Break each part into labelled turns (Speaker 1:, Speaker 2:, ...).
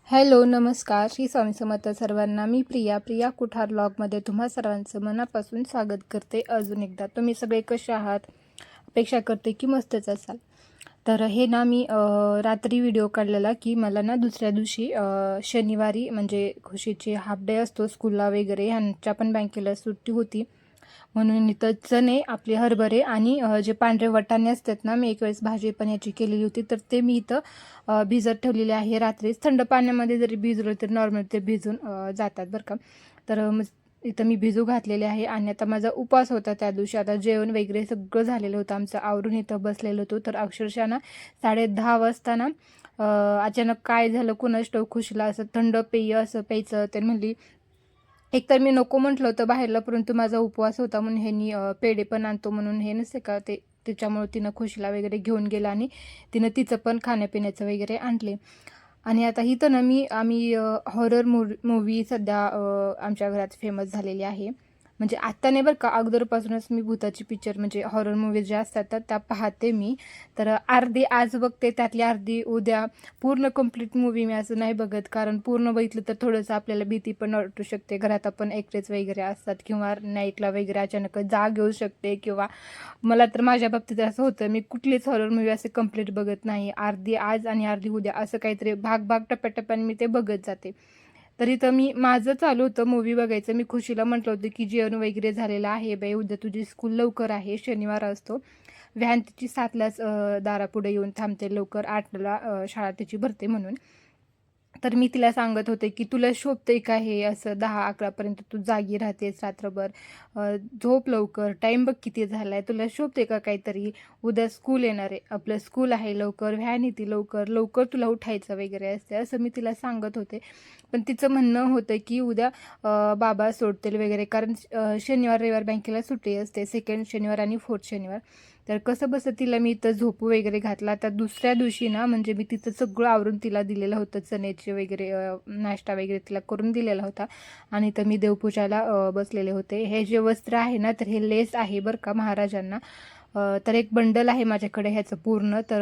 Speaker 1: Hello, नमस्कार. श्री स्वामी समर्थ सर्वांना. मी प्रिया कुठार ब्लॉगमध्ये तुम्हा सर्वांचं मनापासून स्वागत करते. अजून एकदा तुम्ही सगळे कसे आहात? अपेक्षा करते की मस्तच असाल. तर हे ना मी रात्री व्हिडिओ काढलेला की मला ना दुसऱ्या दिवशी शनिवारी म्हणजे खुशीची हाफ डे असतो स्कूलला वगैरे, ह्यांच्या पण बँकेला सुट्टी होती. म्हणून इथं चणे, आपले हरभरे आणि जे पांढरे वाटाणे असतात ना, मी एक वेळेस भाजी पण याची केलेली होती, तर ते मी इथं भिजत ठेवलेले आहे रात्रीच. थंड पाण्यामध्ये जरी भिजवलं तर नॉर्मल ते भिजून जातात बरं का. तर मग इथं मी भिजू घातलेले आहे आणि आता माझा उपवास होता त्या दिवशी. आता जेवण वगैरे सगळं झालेलं होतं आमचं, आवरून इथं बसलेलं होतो. तर अक्षरशः ना 10:30 वाजता ना अचानक काय झालं कुणास ठाऊक, खुशीला असं थंड पेय असं प्यायचं ते म्हणली. एकतर मी नको म्हटलं होतं बाहेरला, परंतु माझा उपवास होता म्हणून ह्यांनी पेढे पण आणतो म्हणून हे नसते का ते, त्याच्यामुळे तिनं खुशीला वगैरे घेऊन गेला आणि तिनं तिचं पण खाण्यापिण्याचं वगैरे आणले. आणि आता इथं ना आम्ही हॉरर मूव्ही सध्या आमच्या घरात फेमस झालेली आहे. म्हणजे आत्ता नाही बरं का, अगोदरपासूनच मी भूताची पिक्चर म्हणजे हॉरर मूव्हीज ज्या असतात तर त्या पाहते मी. तर अर्धी आज बघते, त्यातली अर्धी उद्या. पूर्ण कंप्लीट मूव्ही मी असं नाही बघत, कारण पूर्ण बघितलं तर थोडंसं आपल्याला भीती पण वाटू शकते. घरात आपण एकटेच वगैरे असतात किंवा नाईटला वगैरे अचानक जाग येऊ शकते, किंवा मला तर माझ्या बाबतीत असं होतं, मी कुठलीच हॉरर मूव्ही असे कंप्लीट बघत नाही. अर्धी आज आणि अर्धी उद्या असं काहीतरी भाग टप्प्याटप्प्याने मी ते बघत जाते. तरी तर मी माझं चालू होतं मूव्ही बघायचं. मी खुशीला म्हटलं होतं की जेवण वगैरे झालेलं आहे बाई, उद्या तुझी स्कूल लवकर आहे, शनिवार असतो. व्हॅन तिची 7लाच दारापुढे येऊन थांबते, लवकर 8ला शाळा तिची भरते म्हणून. तर मी तिला सांगत होते की तुला शोभते का हे असं 10-11पर्यंत तू जागी राहतेस रात्रभर, झोप लवकर, टाईम बघ किती झाला आहे, तुला शोभते का काहीतरी, उद्या स्कूल येणार आहे, आपलं स्कूल आहे लवकर, व्हॅन येते लवकर, लवकर तुला उठायचं वगैरे असते, असं मी तिला सांगत होते. पण तिचं म्हणणं होतं की उद्या बाबा सोडतील वगैरे, कारण शनिवार रविवार बँकेला सुट्टी असते, सेकंड शनिवार आणि फोर्थ शनिवार. तर कसं बसं तिला मी इथं झोपू वगैरे घातला. तर दुसऱ्या दिवशी ना म्हणजे मी तिथं सगळं आवरून तिला दिलेलं होतं, चण्याचे वगैरे नाश्ता वगैरे तिला करून दिलेला होता. आणि तर मी देवपूजाला बसलेले होते. हे जे वस्त्र आहे ना, तर हे लेस आहे बरं का महाराजांना. तर एक बंडल आहे माझ्याकडे ह्याचं पूर्ण. तर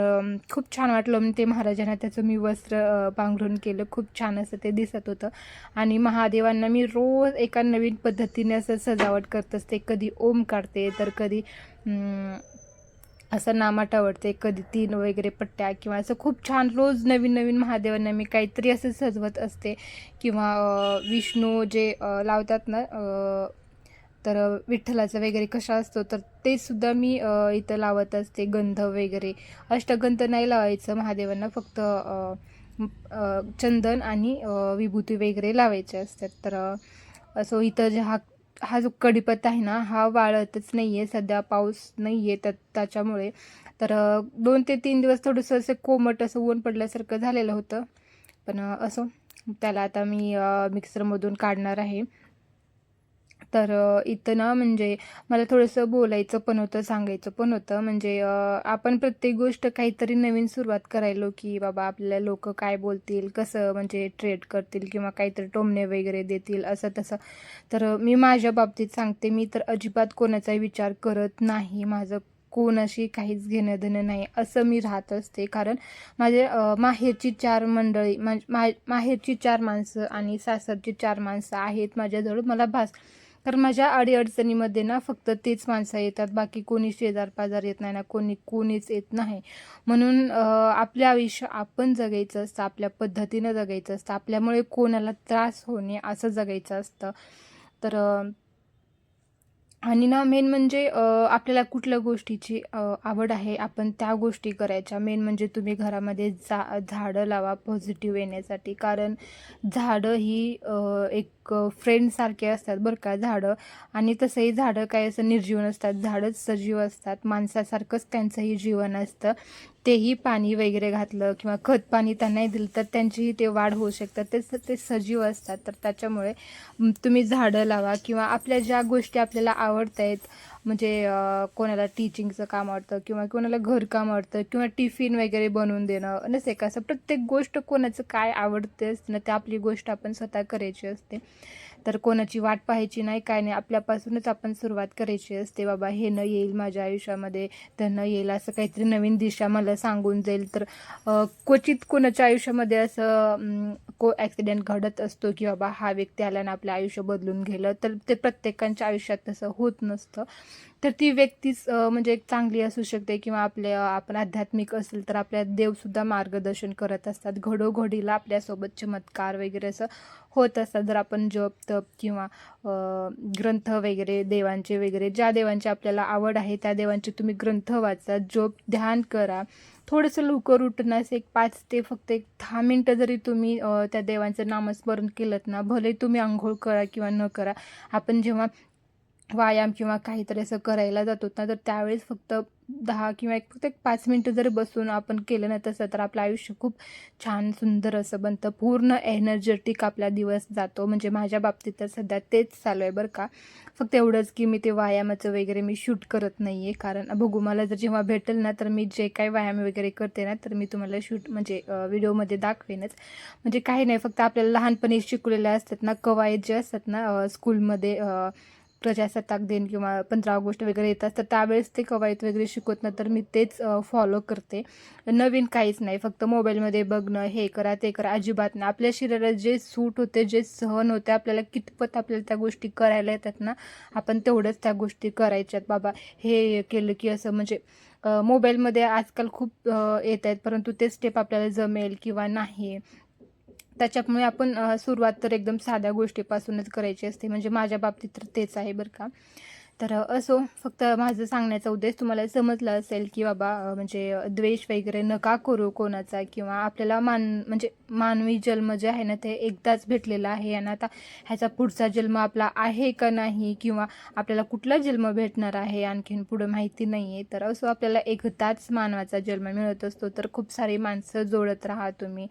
Speaker 1: खूप छान वाटलं मी ते महाराजांना त्याचं मी वस्त्र पांघरून केलं. खूप छान असं ते दिसत होतं. आणि महादेवांना मी रोज एका नवीन पद्धतीने असं सजावट करत असते. कधी ओम काढते, तर कधी असं नामाट आवडते, कधी 3 वगैरे पट्ट्या, किंवा असं खूप छान रोज नवीन नवीन महादेवांना मी काहीतरी असं सजवत असते. किंवा विष्णू जे लावतात ना, तर विठ्ठलाचं वगैरे कशा असतो, तर ते सुद्धा मी इथं लावत असते. गंध वगैरे, अष्टगंध नाही लावायचं महादेवांना, फक्त चंदन आणि विभूती वगैरे लावायचे असतात. तर असं इथं जे हा जो कढीपत्ता आहे ना, हा वाळतच नाही आहे सध्या, पाऊस नाही आहे तर त्याच्यामुळे. तर 2 ते 3 दिवस थोडंसं असं कोमट असं ऊन पडल्यासारखं झालेलं होतं. पण असो, त्याला आता मी मिक्सरमधून काढणार आहे. तर इथं ना म्हणजे मला थोडंसं बोलायचं पण होतं, सांगायचं पण होतं. म्हणजे आपण प्रत्येक गोष्ट काहीतरी नवीन सुरुवात करायलो की बाबा आपल्याला लोकं काय बोलतील, कसं म्हणजे ट्रीट करतील, किंवा काहीतरी टोमणे वगैरे देतील असं तसं. तर मी माझ्या बाबतीत सांगते, मी तर अजिबात कोणाचाही विचार करत नाही. माझं कोणाशी काहीच घेणं-देणं नाही, असं मी राहत असते. कारण माझे माहेरची 4 मंडळी, माहेरची 4 माणसं आणि सासरची 4 माणसं आहेत माझ्याजवळ, मला भास. कारण माझ्या अडीअडचणीमध्ये ना फक्त तेच माणसं येतात, बाकी कोणी शेजार-पाजार येत नाही ना, कोणीच येत नाही. म्हणून आपलं आयुष्य आपण जगायचं असतं, आपल्या पद्धतीनं जगायचं असतं, आपल्यामुळे कोणाला त्रास होणे असं जगायचं असतं. तर आणि ना मेन म्हणजे आपल्याला कुठल्या गोष्टीची आवड आहे, आपण त्या गोष्टी करायच्या. मेन म्हणजे तुम्ही घरामध्ये झाडं लावा पॉझिटिव्ह येण्यासाठी. कारण झाडं ही एक फ्रेंडसारखे असतात बरं का झाडं. आणि तसंही झाडं काय असं निर्जीव नसतात, झाडंच सजीव असतात. माणसासारखंच त्यांचंही जीवन असतं. तेही पाणी वगैरे घातलं किंवा खत-पाणी त्यांनाही दिलं तर त्यांचीही ते वाढ होऊ शकतात. ते सजीव असतात. तर त्याच्यामुळे तुम्ही झाडं लावा, किंवा आपल्या ज्या गोष्टी आपल्याला आवडत आहेत, म्हणजे कोणाला टीचिंगचं काम आवडतं, किंवा कोणाला घरकाम आवडतं, किंवा टिफिन वगैरे बनवून देणं, नसे का असं प्रत्येक गोष्ट कोणाचं काय आवडते असते ना, ते आपली गोष्ट आपण स्वतः करायची असते. तर कोणाची वाट पाहायची नाही, काय नाही, आपल्यापासूनच आपण सुरुवात करायची असते. बाबा हे न येईल माझ्या आयुष्यामध्ये, तर न येईल असं काहीतरी नवीन दिशा मला सांगून जाईल. तर क्वचित कोणाच्या आयुष्यामध्ये असं ॲक्सिडेंट घडत असतो की बाबा हा व्यक्ती आल्यानं आपलं आयुष्य बदलून गेलं, तर ते प्रत्येकाच्या आयुष्यात तसं होत नसतं. तर ती व्यक्तीच म्हणजे एक चांगली असू शकते, किंवा आपण आध्यात्मिक असेल तर आपल्या देवसुद्धा मार्गदर्शन करत असतात. घडोघडीला आपल्यासोबत चमत्कार वगैरे असं होत असतात. जर आपण जप, तप किंवा ग्रंथ वगैरे देवांचे वगैरे, ज्या देवांची आपल्याला आवड आहे त्या देवांचे तुम्ही ग्रंथ वाचा, जप, ध्यान करा. थोडंसं लवकर उठण्यास एक 5 ते फक्त एक 10 मिनटं जरी तुम्ही त्या देवांचं नामस्मरण केलं ना, भले तुम्ही अंघोळ करा किंवा न करा. आपण जेव्हा व्यायाम किंवा काहीतरी असं करायला जातो ना, तर त्यावेळेस फक्त 10 किंवा फक्त एक 5 मिनटं जरी बसून आपण केलं ना तसं, तर आपलं आयुष्य खूप छान सुंदर असं बनतं. पूर्ण एनर्जेटिक आपला दिवस जातो. म्हणजे माझ्या बाबतीत तर सध्या तेच चालू आहे बरं का. फक्त एवढंच की मी ते व्यायामाचं वगैरे मी शूट करत नाही आहे, कारण बघू मला जर जेव्हा भेटेल ना, तर मी जे काही व्यायाम वगैरे करते ना, तर मी तुम्हाला शूट म्हणजे व्हिडिओमध्ये दाखवेनच. म्हणजे काही नाही, फक्त आपल्याला लहानपणी शिकवलेल्या असतात ना कवायत जे असतात ना स्कूलमध्ये, प्रजासत्ताक दिन किंवा 15 ऑगस्ट वगैरे येतात, तर त्यावेळेस ते कवायत वगैरे शिकवत ना, तर मी तेच फॉलो करते. नवीन काहीच नाही, फक्त मोबाईलमध्ये बघणं, हे करा ते करा, अजिबात नाही. आपल्या शरीराला जे सूट होते, जे सहन होते, आपल्याला कितपत आपल्याला त्या गोष्टी करायला येतात ना, आपण तेवढंच त्या गोष्टी करायच्यात. बाबा हे केलं की असं म्हणजे मोबाईलमध्ये आजकाल खूप येत आहेत, परंतु ते स्टेप आपल्याला जमेल किंवा नाही, त्याच्यामुळे आपण सुरुवात तर एकदम साध्या गोष्टीपासूनच करायची असते. म्हणजे माझ्या बाबतीत तर तेच आहे बरं का. तर असो, फक्त माझं सांगण्याचा उद्देश तुम्हाला समजला असेल की बाबा म्हणजे द्वेष वगैरे नका करू कोणाचा, किंवा आपल्याला म्हणजे मानवी जन्म जे आहे ना ते एकदाच भेटलेला आहे, आणि आता ह्याचा पुढचा जन्म आपला आहे का नाही, किंवा आपल्याला कुठला जन्म भेटणार आहे आणखीन पुढं माहिती नाही आहे. तर असो, आपल्याला एकदाच मानवाचा जन्म मिळत असतो, तर खूप सारी माणसं जोडत राहा तुम्ही.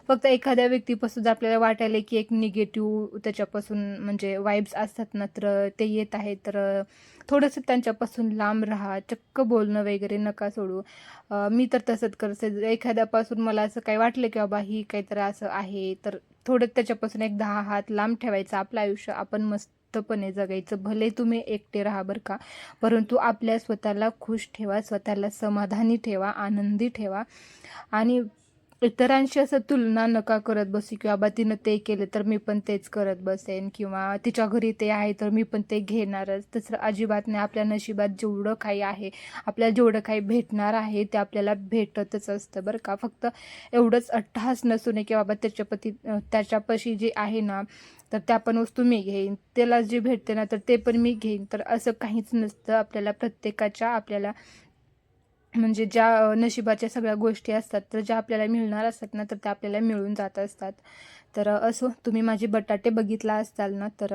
Speaker 1: फक्त एखाद्या व्यक्तीपासून जर आपल्याला वाटायला की एक निगेटिव्ह त्याच्यापासून म्हणजे वाईब्स असतात ना, तर ते येत आहे, तर थोडंसं त्यांच्यापासून लांब राहा. चक्क बोलणं वगैरे नका सोडू. मी तर तसंच करते. एखाद्यापासून मला असं काही वाटलं की बाबा ही काहीतरी असं आहे, तर थोडं त्याच्यापासून एक 10 हात लांब ठेवायचं. आपलं आयुष्य आपण मस्तपणे जगायचं. भले तुम्ही एकटे राहा बरं का, परंतु आपल्या स्वतःला खुश ठेवा, स्वतःला समाधानी ठेवा, आनंदी ठेवा. आणि इतरांशी असं तुलना नका करत बसू की बाबा तिनं ते केलं तर मी पण तेच करत बसेन, किंवा तिच्या घरी ते आहे तर मी पण ते घेणारच. तसं अजिबात नाही. आपल्या नशिबात जेवढं काही आहे, आपल्याला जेवढं काही भेटणार आहे ते आपल्याला भेटतच असतं बरं का. फक्त एवढंच अट्टहास नसू नये की बाबा त्याच्यापाशी जे आहे ना, तर त्या पण वस्तू मी घेईन, त्याला जे भेटते ना तर ते पण मी घेईन. तर असं काहीच नसतं. आपल्याला आपल्याला म्हणजे ज्या नशिबाच्या सगळ्या गोष्टी असतात, तर ज्या आपल्याला मिळणार असतात ना, तर त्या आपल्याला मिळून जात असतात. तर असो, तुम्ही माझे बटाटे बघितला असाल ना, तर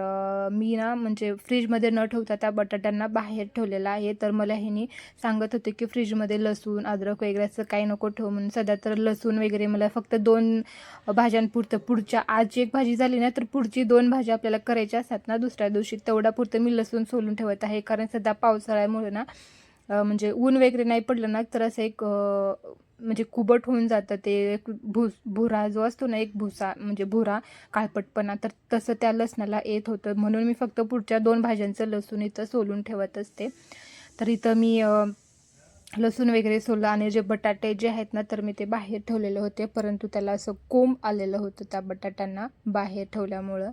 Speaker 1: मी ना म्हणजे फ्रीजमध्ये न ठेवता त्या बटाट्यांना बाहेर ठेवलेलं आहे. तर मला ह्यानी सांगत होते की फ्रीजमध्ये लसूण, अद्रक वगैरे असं काही नको ठेवू म्हणून. सध्या तर लसूण वगैरे मला फक्त 2 भाज्यांपुरतं, पुढच्या आज एक भाजी झाली ना, तर पुढची 2 भाज्या आपल्याला करायच्या असतात ना दुसऱ्या दिवशी, तेवढ्यापुरतं मी लसूण सोलून ठेवत आहे. कारण सध्या पावसाळ्यामुळे ना म्हणजे ऊन वगैरे नाही पडलं ना, तर असं एक म्हणजे कुबट होऊन जातं ते. एक भुरा जो असतो ना, एक भुसा म्हणजे भुरा काळपटपणा, तर तसं त्या लसणाला येत होतं. म्हणून मी फक्त पुढच्या 2 भाज्यांचं लसूण इथं सोलून ठेवत असते. तर इथं मी लसूण वगैरे सोललं, आणि जे बटाटे जे आहेत ना, तर मी ते बाहेर ठेवलेले होते, परंतु त्याला असं कोंब आलेलं होतं त्या बटाट्यांना बाहेर ठेवल्यामुळं.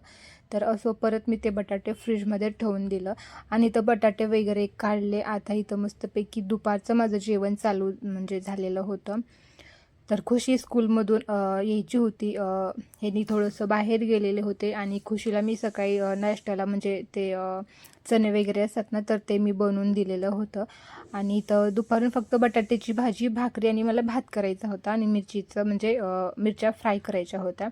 Speaker 1: तर असं परत मी ते बटाटे फ्रीजमध्ये ठेवून दिलं, आणि इथं बटाटे वगैरे काढले. आता इथं मस्तपैकी दुपारचं माझं जेवण चालू म्हणजे झालेलं होतं. तर खुशी स्कूलमधून यायची होती. ह्यांनी थोडंसं बाहेर गेलेले होते, आणि खुशीला मी सकाळी नाश्त्याला म्हणजे ते चणे वगैरे असतात ना, तर ते मी बनवून दिलेलं होतं. आणि इथं दुपारून फक्त बटाट्याची भाजी, भाकरी आणि मला भात करायचा होता, आणि मिरचीचं म्हणजे मिरच्या फ्राय करायच्या होत्या.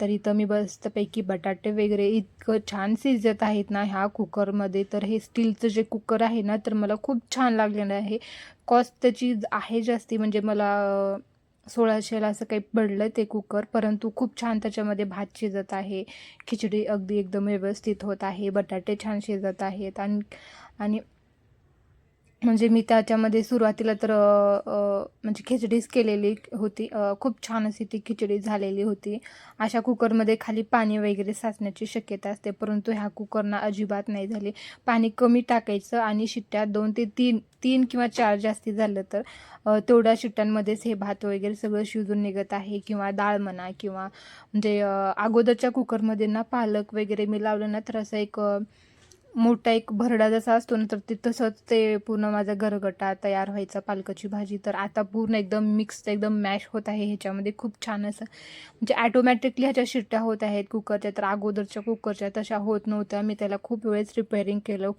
Speaker 1: तर इथं मी मस्तपैकी बटाटे वगैरे इतकं छान शिजत आहेत ना ह्या कुकरमध्ये. तर हे स्टीलचं जे कुकर आहे ना, तर मला खूप छान लागलेलं आहे. कॉस्ट त्याची आहे जास्ती, म्हणजे मला 1600ला असं काही पडलं ते कुकर, परंतु खूप छान त्याच्यामध्ये भात शिजत आहे, खिचडी अगदी एकदम व्यवस्थित होत आहे, बटाटे छान शिजत आहेत. आणि आणि म्हणजे मी त्याच्यामध्ये सुरुवातीला तर म्हणजे खिचडीच केलेली होती. खूप छान अशी ती खिचडी झालेली होती. अशा कुकरमध्ये खाली पाणी वगैरे साचण्याची शक्यता असते, परंतु ह्या कुकरना अजिबात नाही झाली. पाणी कमी टाकायचं आणि शिट्ट्या 2 ते 3 किंवा 4 जास्ती झालं तर तेवढ्या शिट्ट्यांमध्येच हे भात वगैरे सगळं शिजून निघत आहे, किंवा डाळ म्हणा, किंवा म्हणजे अगोदरच्या कुकरमध्ये ना पालक वगैरे मी लावलं ना, तर असं एक मोठा एक भरडा जसा असतो ना, तर ते तसंच ते पूर्ण माझा गरगटा तयार व्हायचा पालकाची भाजी. तर आता पूर्ण एकदम मिक्स एकदम मॅश होत आहे ह्याच्यामध्ये. खूप छान असं म्हणजे ॲटोमॅटिकली ह्याच्या शिट्ट्या होत आहेत कुकरच्या. तर अगोदरच्या कुकरच्या तशा होत नव्हत्या. मी त्याला खूप वेळेस रिपेअरिंग केलं.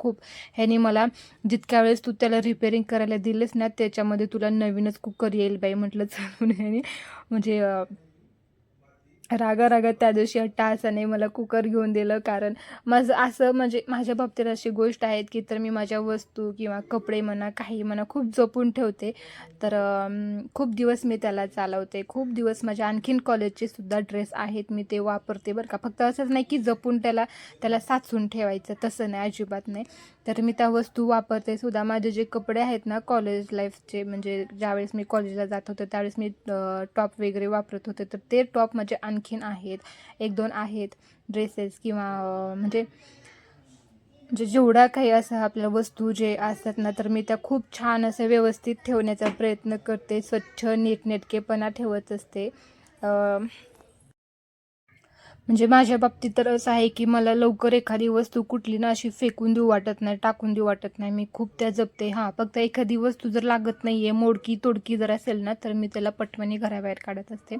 Speaker 1: ह्याने मला जितक्या वेळेस तू त्याला रिपेअरिंग करायला दिलेस ना, त्याच्यामध्ये तुला नवीनच कुकर येईल बाई म्हटलं चालून ह्याने. म्हणजे रागा त्या दिवशी अट्टहासाने मला कुकर घेऊन दिलं. कारण माझं असं म्हणजे माझ्या बाबतीत अशी गोष्ट आहेत की तर मी माझ्या वस्तू किंवा कपडे म्हणा, काही म्हणा, खूप जपून ठेवते. तर खूप दिवस मी त्याला चालवते. खूप दिवस माझ्या आणखीन कॉलेजचे सुद्धा ड्रेस आहेत, मी ते वापरते बरं का. फक्त असंच नाही की जपून त्याला साचून ठेवायचं, तसं नाही, अजिबात नाही. तर मी त्या वस्तू वापरते सुद्धा. माझे जे कपडे आहेत ना कॉलेज लाईफचे, म्हणजे ज्यावेळेस मी कॉलेजला जात होते त्यावेळेस मी टॉप वगैरे वापरत होते, तर ते टॉप म्हणजे आणखीन आहेत, 1-2 आहेत ड्रेसेस, किंवा म्हणजे जेवढा काही असं आपल्या वस्तू जे असतात ना, तर मी त्या खूप छान असं व्यवस्थित ठेवण्याचा प्रयत्न करते. स्वच्छ नीटनेटकेपणा ठेवत असते. म्हणजे माझ्या बाबतीत तर असं आहे की मला लवकर एखादी वस्तू कुठली ना अशी फेकून देऊ वाटत नाही, टाकून देऊ वाटत नाही. मी खूप त्या जपते. हां, फक्त एखादी वस्तू जर लागत नाही आहे, मोडकी तोडकी जर असेल ना, तर मी त्याला पटकन घराबाहेर काढत असते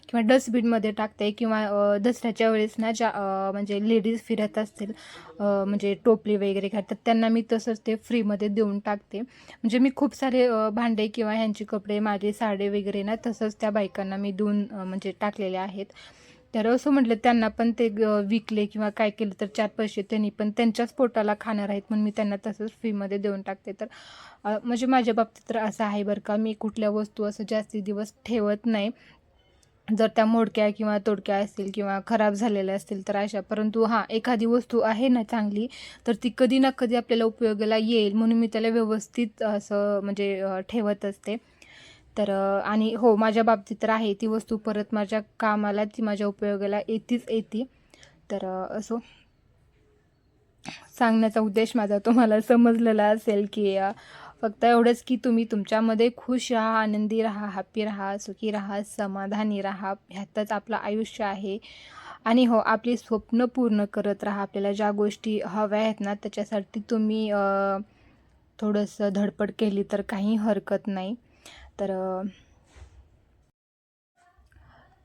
Speaker 1: किंवा डस्टबिनमध्ये टाकते. किंवा दसऱ्याच्या वेळेस ना ज्या म्हणजे लेडीज फिरत असतील, म्हणजे टोपली वगैरे घालतात, त्यांना मी तसंच ते फ्रीमध्ये देऊन टाकते. म्हणजे मी खूप सारे भांडे किंवा ह्यांचे कपडे, माझे साडे वगैरे ना तसंच त्या बायकांना मी देऊन म्हणजे टाकलेले आहेत. तर असं म्हटलं त्यांना पण ते विकले किंवा काय केलं तर 4 पैसे त्यांनी पण त्यांच्याच पोटाला खाणार आहेत, म्हणून मी त्यांना तसंच फ्रीमध्ये देऊन टाकते. तर म्हणजे माझ्या बाबतीत तर असं आहे बरं का. मी कुठल्या वस्तू असं जास्ती दिवस ठेवत नाही, जर त्या मोडक्या किंवा तोडक्या असतील किंवा खराब झालेल्या असतील तर अशा. परंतु हां, एखादी वस्तू आहे ना चांगली, तर ती कधी ना कधी आपल्याला उपयोगाला येईल, म्हणून मी त्याला व्यवस्थित असं म्हणजे ठेवत असते. तर आणि हो, माझ्या बाबतीत तर आहे, ती वस्तू परत माझ्या कामाला, ती माझ्या उपयोगाला येते. तर असो, सांगण्याचा उद्देश माझा तुम्हाला समजलेला असेल की फक्त एवढंच की तुम्ही तुमच्यामध्ये खुश राहा, आनंदी राहा, हॅपी राहा, सुखी राहा, समाधानी राहा. ह्यातच आपलं आयुष्य आहे. आणि हो, आपली स्वप्न पूर्ण करत राहा. आपल्याला ज्या गोष्टी हव्या आहेत ना, त्याच्यासाठी तुम्ही थोडंसं धडपड केली तर काही हरकत नाही.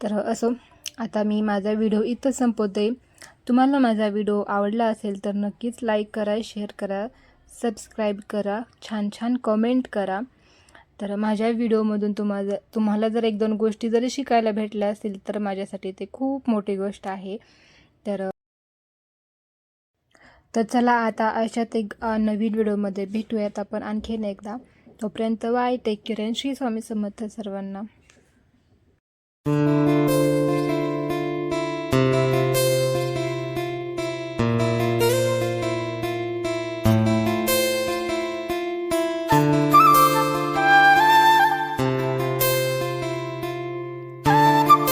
Speaker 1: तर असो, आता मी माझा व्हिडिओ इथं संपवते. तुम्हाला माझा व्हिडिओ आवडला असेल तर नक्कीच लाईक करा, शेअर करा, सबस्क्राईब करा, छान छान कमेंट करा. तर माझ्या व्हिडिओमधून तुम्हाला जर 1-2 गोष्टी जरी शिकायला भेटल्या असतील तर माझ्यासाठी ते खूप मोठी गोष्ट आहे. तर चला, आता अशात एक नवीन व्हिडिओमध्ये भेटूयात आपण आणखीन एकदा. तोपर्यंत bye, take care, Shri Swami Samarth सर्वांना.